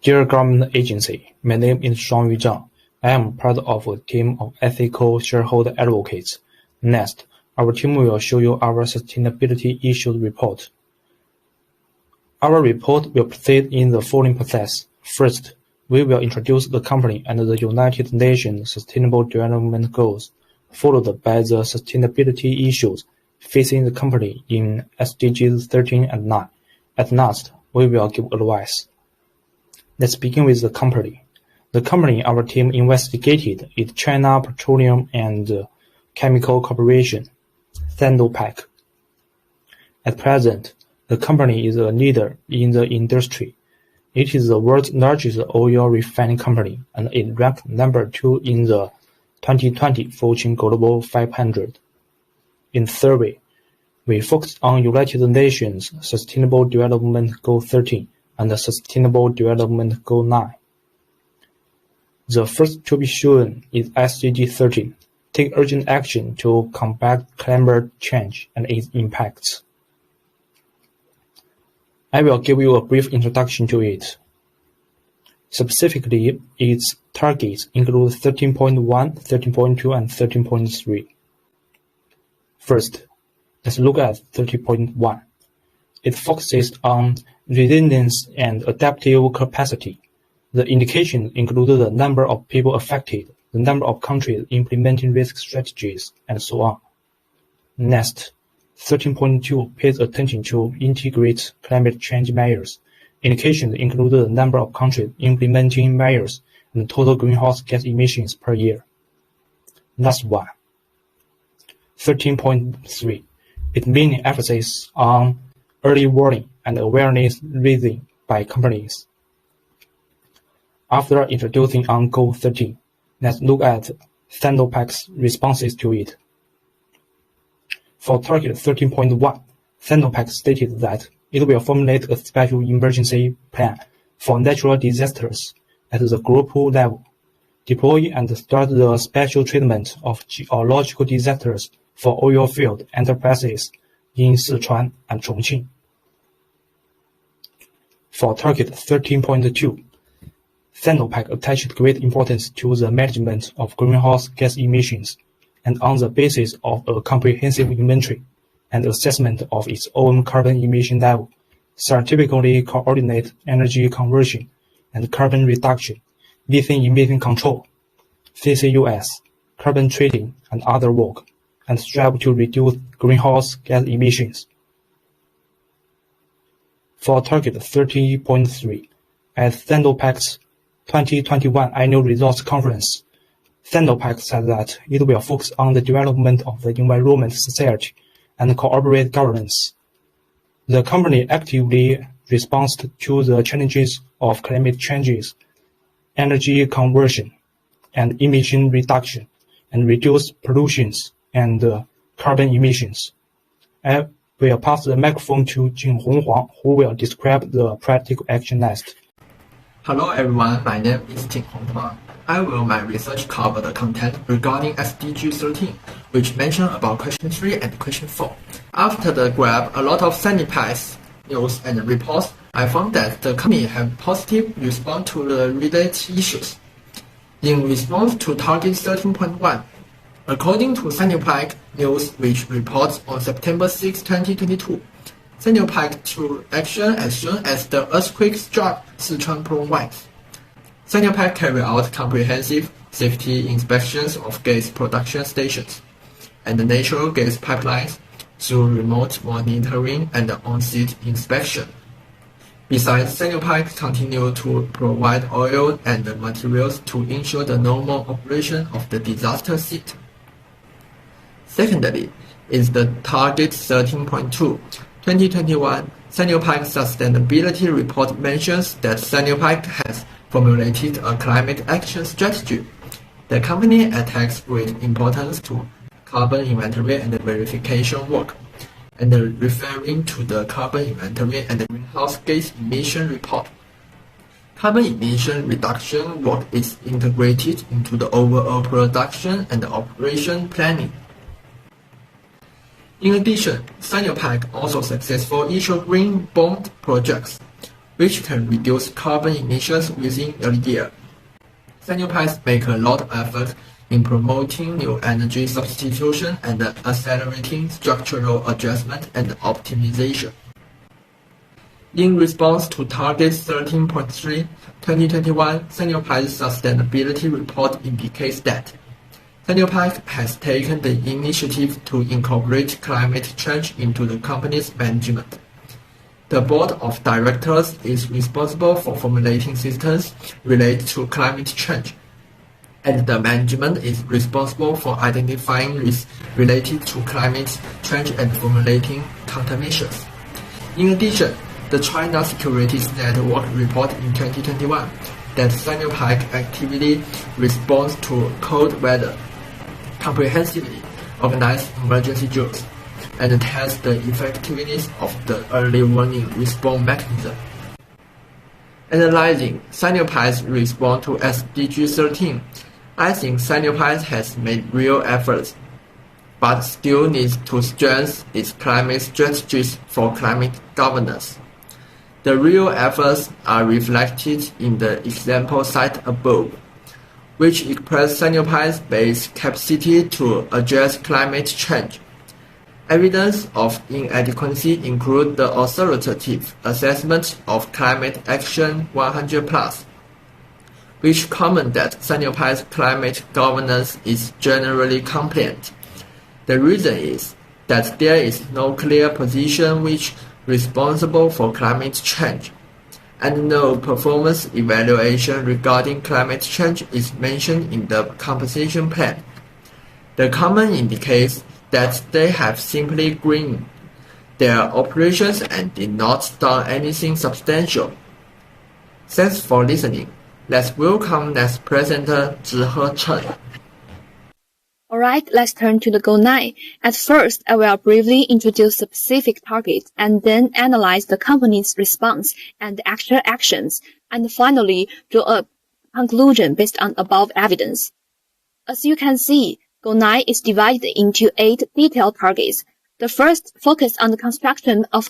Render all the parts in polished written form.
Dear Government Agency, my name is Shuangyu Zhang. I am part of a team of ethical shareholder advocates. Next, our team will show you our sustainability issues report. Our report will proceed in the following process. First, we will introduce the company and the United Nations Sustainable Development Goals, followed by the sustainability issues facing the company in SDGs 13 and 9. At last, we will give advice. Let's begin with the company. The company our team investigated is China Petroleum and Chemical Corporation, Sinopec. At present, the company is a leader in the industry. It is the world's largest oil refining company, and it ranked number 2 in the 2020 Fortune Global 500. In survey, we focused on United Nations Sustainable Development Goal 13 and the Sustainable Development Goal 9. The first to be shown is SDG 13, take urgent action to combat climate change and its impacts. I will give you a brief introduction to it. Specifically, its targets include 13.1, 13.2, and 13.3. First, let's look at 13.1. It focuses on resilience and adaptive capacity. The indications include the number of people affected, the number of countries implementing risk strategies, and so on. Next, 13.2 pays attention to integrate climate change measures. Indications include the number of countries implementing measures and total greenhouse gas emissions per year. Last one, 13.3. It mainly emphasizes on early warning and awareness raising by companies. After introducing on Goal 13, let's look at Sinopec's responses to it. For target 13.1, Sinopec stated that it will formulate a special emergency plan for natural disasters at the group level, deploy and start the special treatment of geological disasters for oil field enterprises in Sichuan and Chongqing. For target 13.2, Sinopec attached great importance to the management of greenhouse gas emissions, and on the basis of a comprehensive inventory and assessment of its own carbon emission level, scientifically coordinate energy conversion and carbon reduction, methane emission control, CCUS, carbon trading, and other work, and strive to reduce greenhouse gas emissions. For target 30.3, at Sinopec's 2021 Annual Results Conference, Sinopec said that it will focus on the development of the environment society and cooperate governance. The company actively responds to the challenges of climate changes, energy conversion, and emission reduction, and reduce pollutions and carbon emissions. I will pass the microphone to Jinghong Huang, who will describe the practical action next. Hello everyone, my name is Jinghong Huang. My research cover the content regarding SDG 13, which mention about question 3 and question 4. After the grab a lot of Sinopec news and reports, I found that the company have positive response to the related issues. In response to target 13.1, according to Sinopec News, which reports on September 6, 2022, Sinopec took action as soon as the earthquake struck Sichuan province. Sinopec carried out comprehensive safety inspections of gas production stations and natural gas pipelines through remote monitoring and on-site inspection. Besides, Sinopec continued to provide oil and materials to ensure the normal operation of the disaster site. Secondly, is the target 13.2. 2021 Sinopec Sustainability Report mentions that Sinopec has formulated a climate action strategy. The company attaches great importance to carbon inventory and verification work, and referring to the carbon inventory and greenhouse gas emission report. Carbon emission reduction work is integrated into the overall production and operation planning. In addition, Sinopec also successfully issued green bond projects. which can reduce carbon emissions within a year. Sinopec make a lot of effort in promoting new energy substitution and accelerating structural adjustment and optimization. In response to Target 13.3, 2021, Sinopec's sustainability report indicates that Sinopec has taken the initiative to incorporate climate change into the company's management. The board of directors is responsible for formulating systems related to climate change, and the management is responsible for identifying risks related to climate change and formulating countermeasures. In addition, the China Securities Network reported in 2021 that Sinopec actively responds to cold weather, comprehensively organize emergency drills, and test the effectiveness of the early warning response mechanism. Analyzing Sinopec's response to SDG 13, I think Sinopec has made real efforts, but still needs to strengthen its climate strategies for climate governance. The real efforts are reflected in the example cited above, which express Sinopec's base capacity to address climate change. Evidence of inadequacy include the authoritative assessment of Climate Action 100+, which comment that Sinopec's climate governance is generally compliant. The reason is that there is no clear position which responsible for climate change, and no performance evaluation regarding climate change is mentioned in the compensation plan. The comment indicates that they have simply greened their operations and did not done anything substantial. Thanks for listening. Let's welcome next presenter Zhihe Chen. Alright, let's turn to the Goal 9. At first, I will briefly introduce specific targets and then analyze the company's response and actual actions, and finally draw a conclusion based on above evidence. As you can see, Goal 9 is divided into 8 detailed targets. The first focuses on the construction of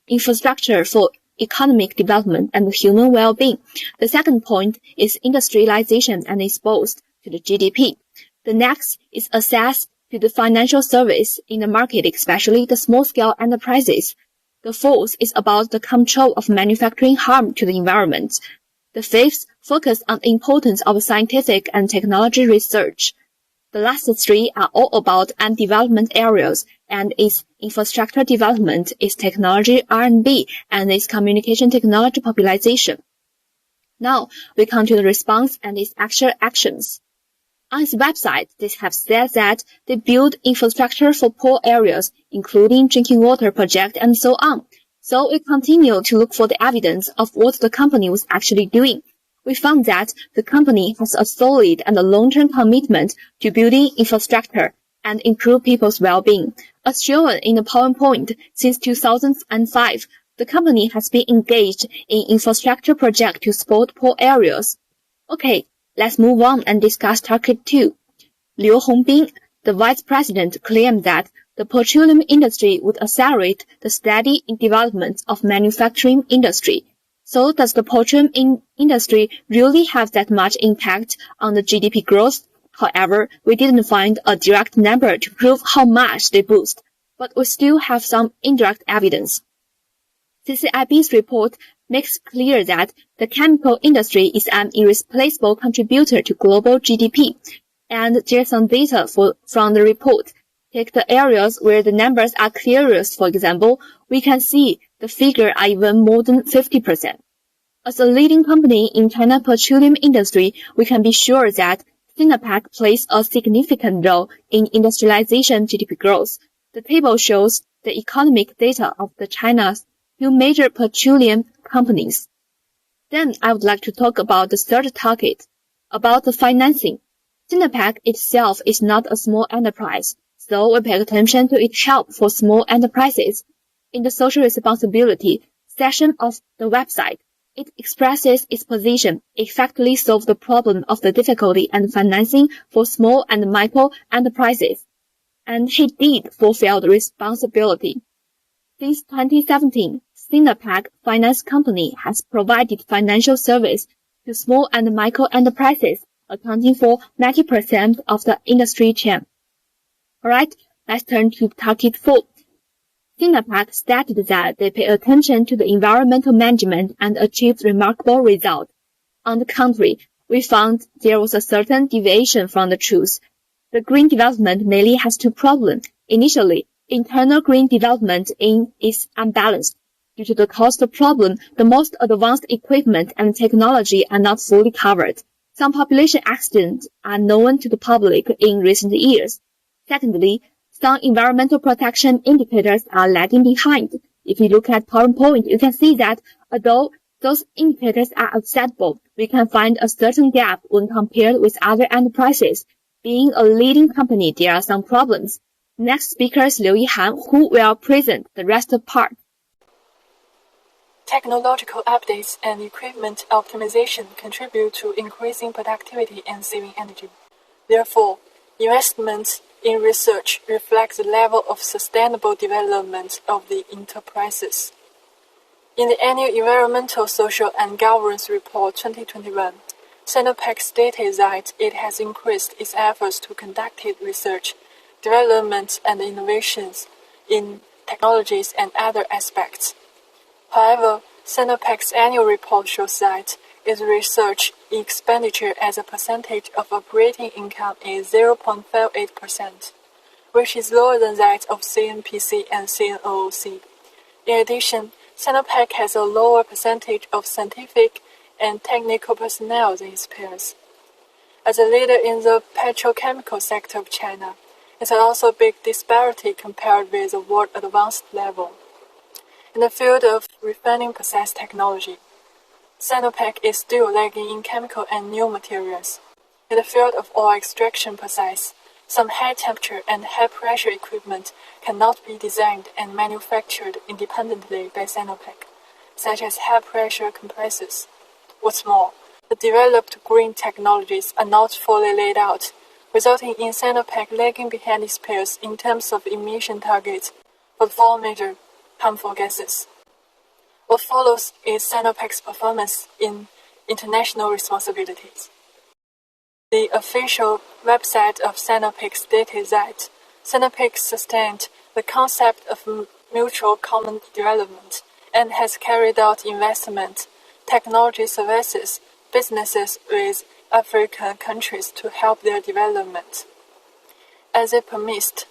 infrastructure for economic development and human well-being. The second point is industrialization and exposed to the GDP. The next is access to the financial service in the market, especially the small-scale enterprises. The fourth is about the control of manufacturing harm to the environment. The fifth focuses on the importance of scientific and technology research. The last three are all about development areas and its infrastructure development, its technology R&D, and its communication technology popularization. Now, we come to the response and its actual actions. On its website, they have said that they build infrastructure for poor areas, including drinking water project and so on. So we continue to look for the evidence of what the company was actually doing. We found that the company has a solid and a long-term commitment to building infrastructure and improve people's well-being. As shown in the PowerPoint, since 2005, the company has been engaged in infrastructure projects to support poor areas. Okay. Let's move on and discuss Target 2. Liu Hongbin, the vice president, claimed that the petroleum industry would accelerate the steady development of manufacturing industry. So does the petroleum industry really have that much impact on the GDP growth? However, we didn't find a direct number to prove how much they boost, but we still have some indirect evidence. CCIB's report makes clear that the chemical industry is an irreplaceable contributor to global GDP, and there's some data from the report. Take the areas where the numbers are clearest, for example, we can see the figure are even more than 50%. As a leading company in China petroleum industry, we can be sure that Sinopec plays a significant role in industrialization GDP growth. The table shows the economic data of the China's 2 major petroleum companies. Then I would like to talk about the third target, about the financing. Sinopec itself is not a small enterprise, so we pay attention to its help for small enterprises. In the social responsibility section of the website, it expresses its position, effectively solve the problem of the difficulty and financing for small and micro enterprises. And he did fulfill the responsibility. Since 2017, Sinapec Finance Company has provided financial service to small and micro enterprises, accounting for 90% of the industry chain. Alright, let's turn to target 4. Sinapec stated that they pay attention to the environmental management and achieved remarkable results. On the contrary, we found there was a certain deviation from the truth. The green development mainly has 2 problems. Initially, internal green development is unbalanced. Due to the cost problem, the most advanced equipment and technology are not fully covered. Some population accidents are known to the public in recent years. Secondly, some environmental protection indicators are lagging behind. If you look at PowerPoint, you can see that although those indicators are acceptable, we can find a certain gap when compared with other enterprises. Being a leading company, there are some problems. Next speaker is Liu Yihan, who will present the rest of part. Technological updates and equipment optimization contribute to increasing productivity and saving energy. Therefore, investments in research reflect the level of sustainable development of the enterprises. In the Annual Environmental, Social and Governance Report 2021, Sinapec stated that it has increased its efforts to conduct research, development and innovations in technologies and other aspects. However, Sinapec's annual report shows that its research expenditure as a percentage of operating income is 0.58%, which is lower than that of CNPC and CNOOC. In addition, Sinapec has a lower percentage of scientific and technical personnel than its peers. As a leader in the petrochemical sector of China, it has also a big disparity compared with the world advanced level. In the field of refining process technology, Sinapec is still lagging in chemical and new materials. In the field of oil extraction process, some high-temperature and high-pressure equipment cannot be designed and manufactured independently by Sinapec, such as high-pressure compressors. What's more, the developed green technologies are not fully laid out, resulting in Sinapec lagging behind its peers in terms of emission targets for 4 major harmful gases. What follows is Sinapec's performance in international responsibilities. The official website of Sinapec stated that Sinapec sustained the concept of mutual common development and has carried out investment, technology services, businesses with African countries to help their development. As it promised,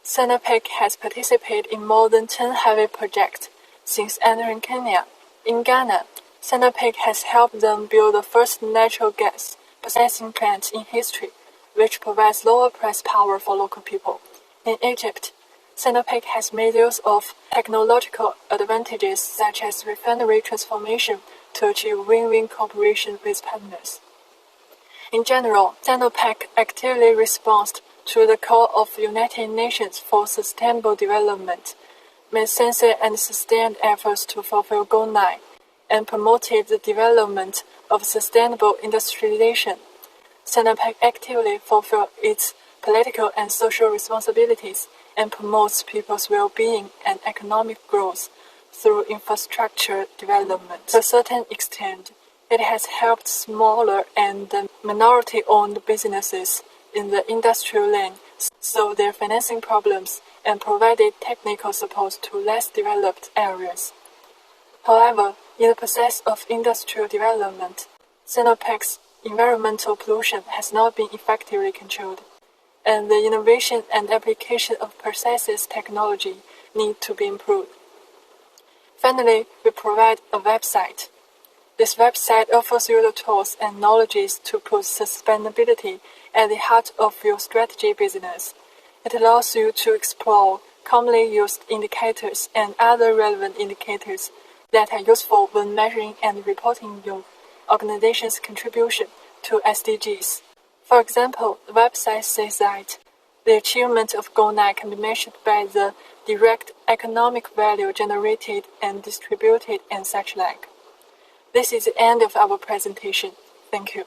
Sinapec has participated in more than 10 highway projects since entering Kenya. In Ghana, Sinapec has helped them build the first natural gas processing plant in history, which provides lower price power for local people. In Egypt, Sinapec has made use of technological advantages such as refinery transformation to achieve win-win cooperation with partners. In general, Sinapec actively responds to the call of the United Nations for Sustainable Development, made sincere and sustained efforts to fulfill Goal 9, and promoted the development of sustainable industrialization. Sinapec actively fulfills its political and social responsibilities and promotes people's well-being and economic growth through infrastructure development. To a certain extent, it has helped smaller and minority-owned businesses in the industrial lane solve their financing problems and provided technical support to less developed areas. However, in the process of industrial development, Sinapec's environmental pollution has not been effectively controlled, and the innovation and application of processes technology need to be improved. Finally, we provide a website. This website offers you the tools and knowledge to put sustainability at the heart of your strategy business. It allows you to explore commonly used indicators and other relevant indicators that are useful when measuring and reporting your organization's contribution to SDGs. For example, the website says that the achievement of Goal 9 can be measured by the direct economic value generated and distributed and such like. This is the end of our presentation. Thank you.